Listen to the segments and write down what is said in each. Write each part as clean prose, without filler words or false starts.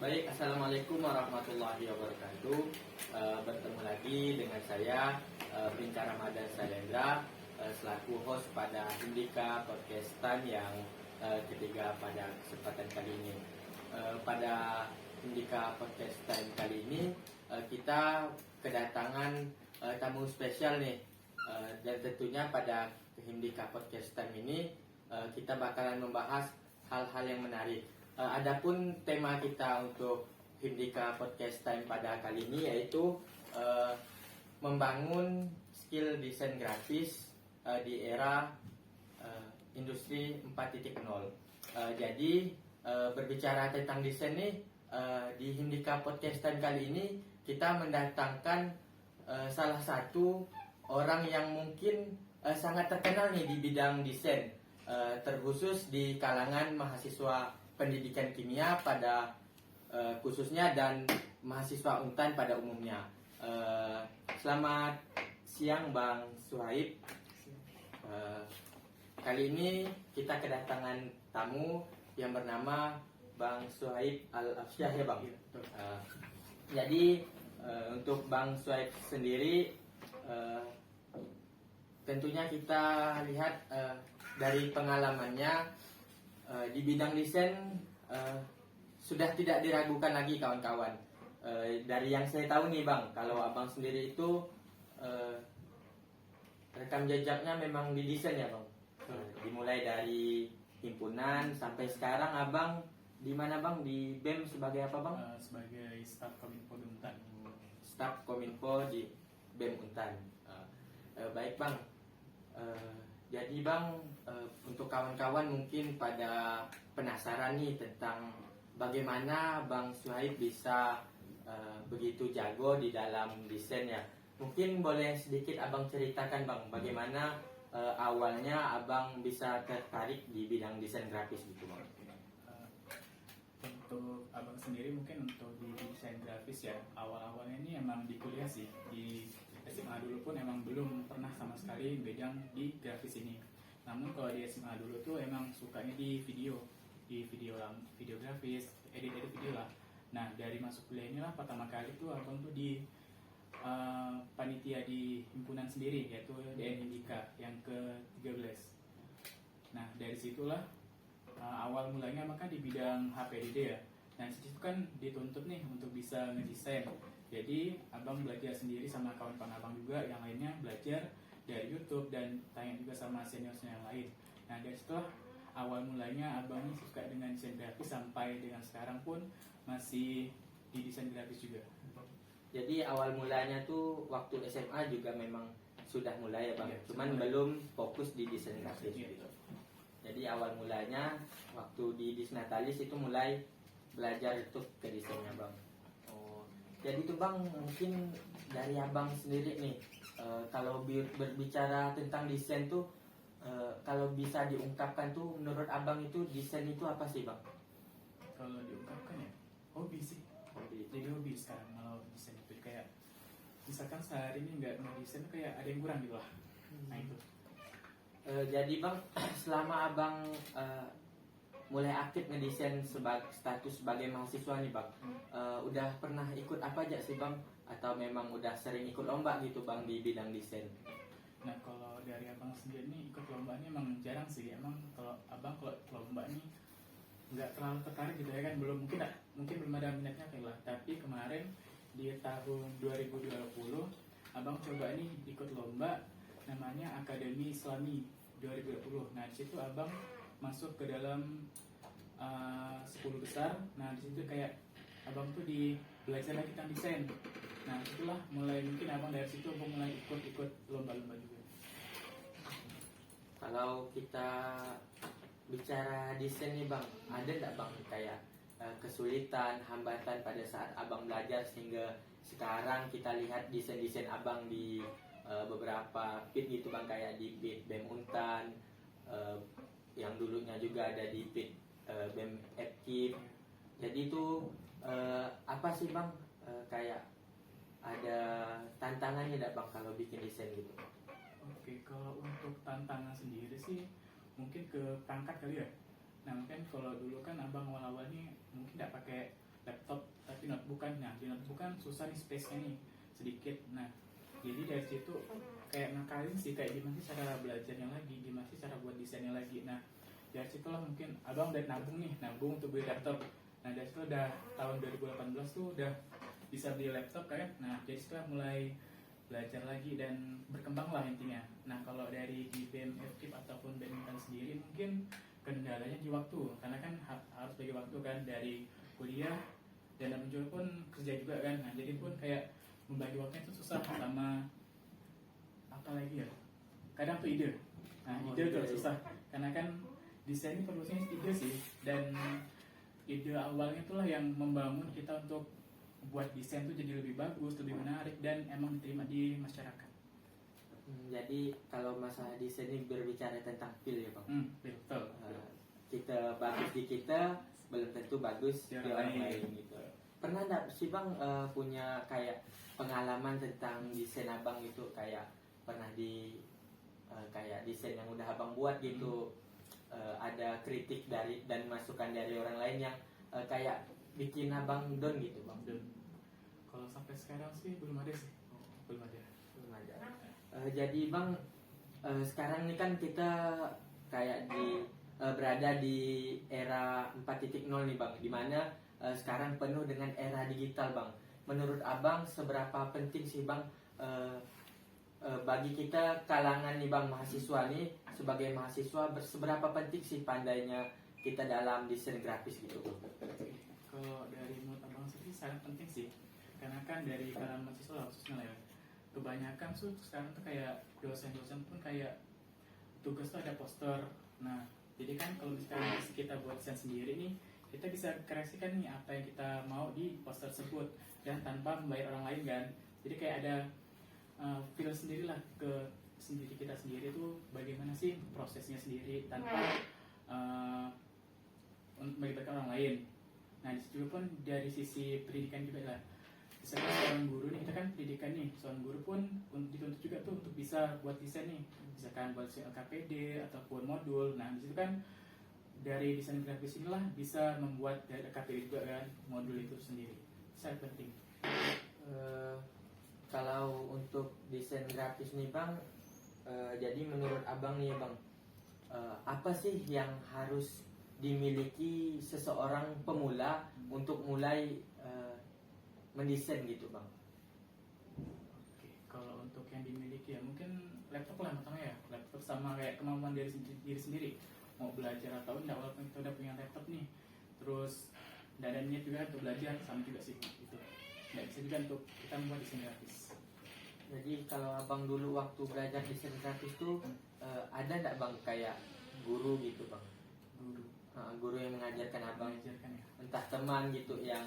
Baik, Assalamualaikum warahmatullahi wabarakatuh. Bertemu lagi dengan saya, Bintang Ramadan Salendra, selaku host pada Hindika Podcast Time yang ketiga pada kesempatan kali ini. Pada Hindika Podcast Time kali ini, kita kedatangan tamu spesial nih. Dan tentunya pada Hindika Podcast Time ini, kita bakalan membahas hal-hal yang menarik. Adapun tema kita untuk Hindika Podcast Time pada kali ini yaitu membangun skill desain grafis di era industri 4.0. Jadi berbicara tentang desain nih, di Hindika Podcast Time kali ini kita mendatangkan salah satu orang yang mungkin sangat terkenal nih di bidang desain, terkhusus di kalangan mahasiswa pendidikan kimia pada khususnya dan mahasiswa Untan pada umumnya. Selamat siang Bang Suhaib. Kali ini kita kedatangan tamu yang bernama Bang Suhaib Al-Afsyah ya Bang. Jadi untuk Bang Suhaib sendiri, tentunya kita lihat dari pengalamannya di bidang desain sudah tidak diragukan lagi kawan-kawan. Dari yang saya tahu nih Bang, kalau Abang sendiri itu rekam jejaknya memang di desain ya Bang. Dimulai dari himpunan sampai sekarang Abang di mana Bang? Di BEM sebagai apa Bang? Sebagai staf Kominfo di Untan. Staf Kominfo di BEM Untan. Baik Bang. Jadi Bang, untuk kawan-kawan mungkin pada penasaran nih tentang bagaimana Bang Suhaib bisa begitu jago di dalam desain ya. Mungkin boleh sedikit Abang ceritakan Bang, bagaimana awalnya Abang bisa tertarik di bidang desain grafis gitu Bang. Untuk Abang sendiri mungkin untuk di desain grafis ya, awal-awalnya ini emang di kuliah sih. Di SMA dulu pun emang belum pernah sama sekali bidang di grafis ini. Namun kalau di SMA dulu tuh emang sukanya di video grafis, edit video lah. Nah dari masuk kuliah inilah pertama kali tuh abang tuh di panitia di himpunan sendiri, yaitu DN Hindika yang ke-13. Nah dari situlah awal mulanya maka di bidang HPDD ya. Nah disitu kan dituntut nih untuk bisa ngedesain. Jadi abang belajar sendiri sama kawan-kawan abang juga yang lainnya belajar dari YouTube dan tanya juga sama senior-senior yang lain. Nah dari situ awal mulanya abang suka dengan desain grafis sampai dengan sekarang pun masih di desain grafis juga. Jadi awal mulanya tuh waktu SMA juga memang sudah mulai ya Bang, Ya, cuman belum fokus di desain grafis gitu. Jadi awal mulanya waktu di Disnatalis itu mulai belajar itu ke desainnya Bang. Jadi tuh Bang, mungkin dari Abang sendiri nih, kalau berbicara tentang desain tuh, kalau bisa diungkapkan tuh, menurut Abang itu desain itu apa sih Bang? Kalau diungkapkan ya, hobi sih. Hobi. Jadi hobi sekarang kalau desain itu kayak, misalkan sehari ini nggak ngedesain kayak ada yang kurang gitu lah. Nah itu. Jadi Bang, selama Abang mulai aktif ngedesain status sebagai mahasiswa nih Bang, udah pernah ikut apa aja sih Bang? Atau memang udah sering ikut lomba gitu Bang di bidang desain? Nah kalau dari abang sendiri nih ikut lomba ini emang jarang sih. Emang kalau abang kalau lomba ini nggak terlalu tertarik gitu ya kan, mungkin belum ada minatnya kayak lah. Tapi kemarin di tahun 2020 abang coba nih ikut lomba namanya Akademi Islami 2020. Nah di situ abang masuk ke dalam 10 besar. Nah di situ kayak abang tuh belajar lagi tentang desain. Nah itulah mulai mungkin abang dari situ abang mulai ikut lomba-lomba juga. Kalau kita bicara desain nih Bang, ada nggak Bang kayak kesulitan, hambatan pada saat Abang belajar sehingga sekarang kita lihat desain-desain Abang di beberapa pit gitu Bang, kayak di pit BEM Untan, yang dulunya juga ada di pit BEM FKIP. Jadi itu apa sih Bang, kayak ada tantangannya nggak Bang kalau bikin desain gitu? Oke, kalau untuk tantangan sendiri sih mungkin ke perangkat kali ya. Nah mungkin kalau dulu kan abang awal-awal nih mungkin nggak pakai laptop tapi notebook kan. Nah di notebook kan susah nih space-nya nih sedikit. Nah jadi dari situ kayak ngakalin sih, kayak gimana sih cara belajarnya lagi, gimana sih cara buat desainnya lagi. Nah dari situ lah mungkin abang udah nabung untuk beli laptop. Nah dari situ udah tahun 2018 tuh udah bisa beli laptop kan. Nah jadi setelah mulai belajar lagi dan berkembang lah intinya. Nah kalau dari di BMF Kip ataupun badminton sendiri mungkin kendalanya di waktu, karena kan harus bagi waktu kan dari kuliah dan juga pun kerja juga kan. Nah jadi pun kayak membagi waktunya itu susah, sama apa lagi ya, kadang tuh ide. Nah ide tuh susah karena kan desain ini perlunya ide sih, dan ide awalnya itulah yang membangun kita untuk buat desain tuh jadi lebih bagus, lebih menarik, dan emang diterima di masyarakat. Jadi kalau masalah desain ini berbicara tentang feel ya bang. Betul. Kita bagus di kita belum tentu bagus di orang lain gitu. Pernah nggak sih bang punya kayak pengalaman tentang desain abang itu, kayak pernah di kayak desain yang udah abang buat gitu, ada kritik dari dan masukan dari orang lain yang kayak bikin abang down gitu bang? Kalau sampai sekarang sih belum ada sih, belum ada. Jadi bang, sekarang ini kan kita kayak berada di era 4.0 nih bang, dimana sekarang penuh dengan era digital bang. Menurut abang seberapa penting sih bang bagi kita kalangan nih bang, mahasiswa nih, sebagai mahasiswa seberapa penting sih pandainya kita dalam desain grafis gitu? Kalau dari menurut abang sendiri sangat penting sih, karena kan dari kalangan mahasiswa khususnya lah ya, kebanyakan tuh sekarang tuh kayak dosen-dosen pun kayak tugas tuh ada poster. Nah jadi kan kalau misalnya kita buat desain sendiri nih, kita bisa kreasikan nih apa yang kita mau di poster tersebut dan tanpa membayar orang lain kan. Jadi kayak ada feel sendiri lah ke sendiri, kita sendiri tuh bagaimana sih prosesnya sendiri tanpa untuk melibatkan orang lain. Nah disitu pun dari sisi pendidikan juga lah. Misalkan seorang guru nih, kita kan pendidikan nih, seorang guru pun dituntut juga tuh untuk bisa buat desain nih, misalkan buat LKPD ataupun modul. Nah disitu kan dari desain grafis inilah bisa membuat dari LKPD juga kan, modul itu sendiri sangat penting. Kalau untuk desain grafis nih bang, jadi menurut abang nih bang, apa sih yang harus dimiliki seseorang pemula untuk mulai mendesain gitu bang? Oke, kalau untuk yang dimiliki ya mungkin laptop lah pertama ya, laptop sama kayak kemampuan diri sendiri mau belajar atau enggak, walaupun kita udah punya laptop nih, terus dan ada niat juga untuk belajar, sama juga sih gitu. Nggak bisa juga untuk kita membuat desain grafis. Jadi kalau abang dulu waktu belajar desain grafis tuh ada nggak bang kayak guru gitu bang? Guru yang mengajarkan abang, Mengajarkan ya. entah teman gitu yang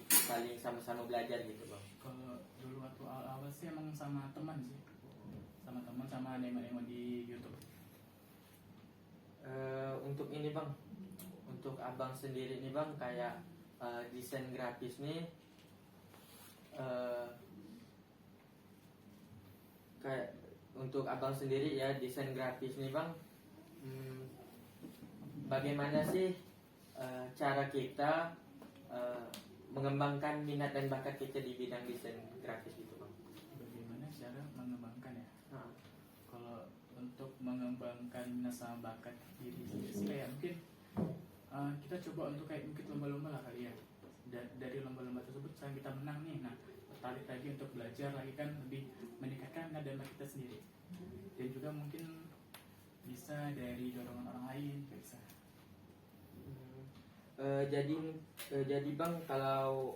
saling sama-sama belajar gitu bang? Kalau dulu waktu awal sih emang sama teman sih, sama nengok-nengok di YouTube. Untuk ini bang, untuk abang sendiri nih bang, kayak desain grafis nih, kayak untuk abang sendiri ya desain grafis nih bang, bagaimana sih cara kita mengembangkan minat dan bakat kita di bidang desain grafis gitu bang? Bagaimana cara mengembangkan ya? Kalau untuk mengembangkan minat sama bakat diri sendiri kayak mungkin kita coba untuk kayak mungkin lomba-lomba lah kali ya. Dari lomba-lomba tersebut sekarang kita menang nih, nah tertarik lagi untuk belajar lagi kan, lebih meningkatkan minat dan bakat kita sendiri. Dan juga mungkin bisa dari dorongan orang lain bisa. Jadi bang, kalau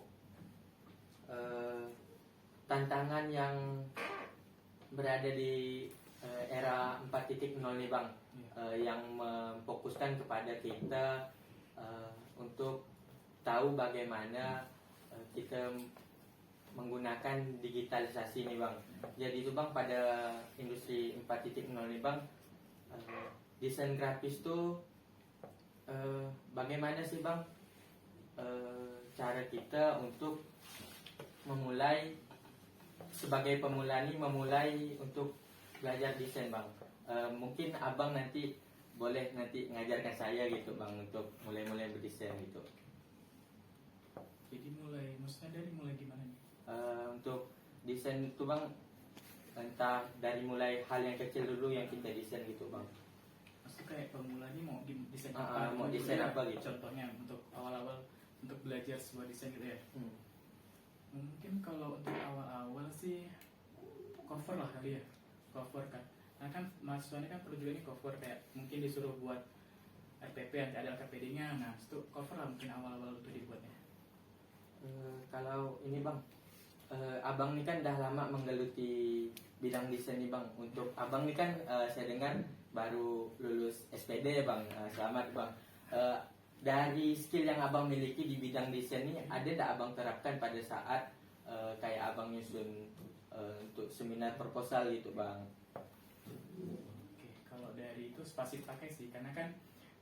tantangan yang berada di era 4.0 nih bang, yang memfokuskan kepada kita untuk tahu bagaimana kita menggunakan digitalisasi nih bang. Jadi itu bang, pada industri 4.0 nih bang, desain grafis tuh bagaimana sih bang cara kita untuk memulai, sebagai pemula nih, memulai untuk belajar desain bang? Mungkin abang nanti boleh nanti ngajarkan saya gitu bang untuk mulai berdesain gitu. Jadi maksudnya dari mulai gimana nih? Untuk desain itu bang, entah dari mulai hal yang kecil dulu yang kita desain gitu bang. Maksudnya kayak pemula nih mau desain Mau gitu desain ya? apa gitu. Contohnya untuk awal-awal untuk belajar sebuah desain gitu ya. Mungkin kalau untuk awal-awal sih cover lah kali ya, cover kan. Nah kan mahasiswanya kan perlu juga nih cover, kayak mungkin disuruh buat RPP nanti ada LKPD-nya. Nah itu cover lah mungkin awal-awal itu dibuatnya. Kalau ini bang, abang ini kan dah lama menggeluti bidang desain nih bang. Untuk abang ini kan saya dengar baru lulus SPD ya bang. Selamat bang. Dari skill yang abang miliki di bidang desain ini, ada tak abang terapkan pada saat kayak abang nyusun untuk seminar proposal gitu bang? Oke, kalau dari itu pasti pakai sih, karena kan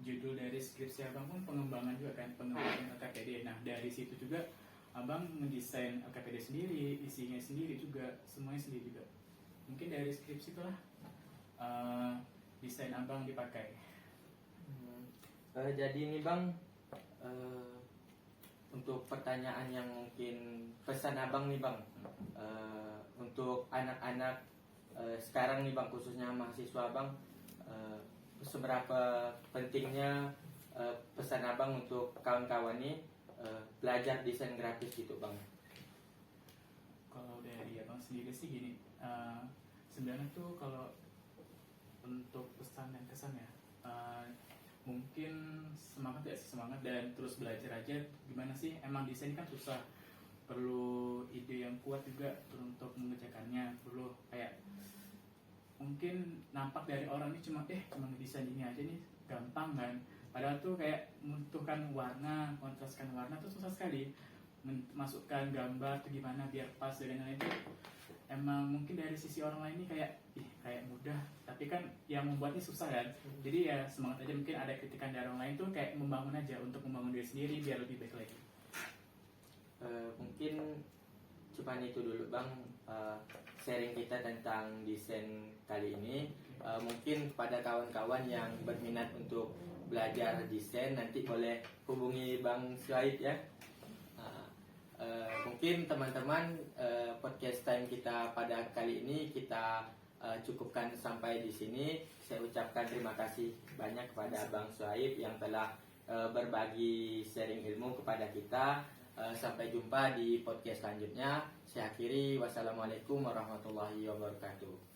judul dari skripsi abang pun pengembangan juga kan, pengembangan LKPD. Nah dari situ juga abang mendesain LKPD sendiri, isinya sendiri juga, semuanya sendiri juga. Mungkin dari skripsi itulah desain abang dipakai. Jadi ini bang, untuk pertanyaan yang mungkin pesan abang nih bang, untuk anak-anak sekarang nih bang, khususnya mahasiswa bang, seberapa pentingnya pesan abang untuk kawan-kawan nih belajar desain grafis gitu bang? Kalau dari abang sendiri sih gini, sebenarnya tuh kalau untuk pesan dan kesan ya, mungkin semangat ya, semangat dan terus belajar aja. Gimana sih, emang desain kan susah, perlu ide yang kuat juga untuk mengerjakannya, perlu kayak mungkin nampak dari orang ini cuma ngedesain ini aja nih gampang kan, padahal tuh kayak membutuhkan warna, kontraskan warna tuh susah sekali, masukkan gambar tuh gimana biar pas dengan lain tuh emang mungkin dari sisi orang lain ini kayak mudah, tapi kan yang membuatnya susah kan. Jadi ya semangat aja, mungkin ada kritikan dari orang lain tuh kayak membangun aja untuk membangun diri sendiri biar lebih baik lagi. Mungkin cuma itu dulu bang, sharing kita tentang desain kali ini. Mungkin kepada kawan-kawan yang berminat untuk belajar desain, nanti boleh hubungi Bang Suhaib ya. Mungkin teman-teman, podcast time kita pada kali ini kita cukupkan sampai di sini. Saya ucapkan terima kasih banyak kepada Bang Suhaib yang telah berbagi sharing ilmu kepada kita. Sampai jumpa di podcast selanjutnya. Saya akhiri, wassalamualaikum warahmatullahi wabarakatuh.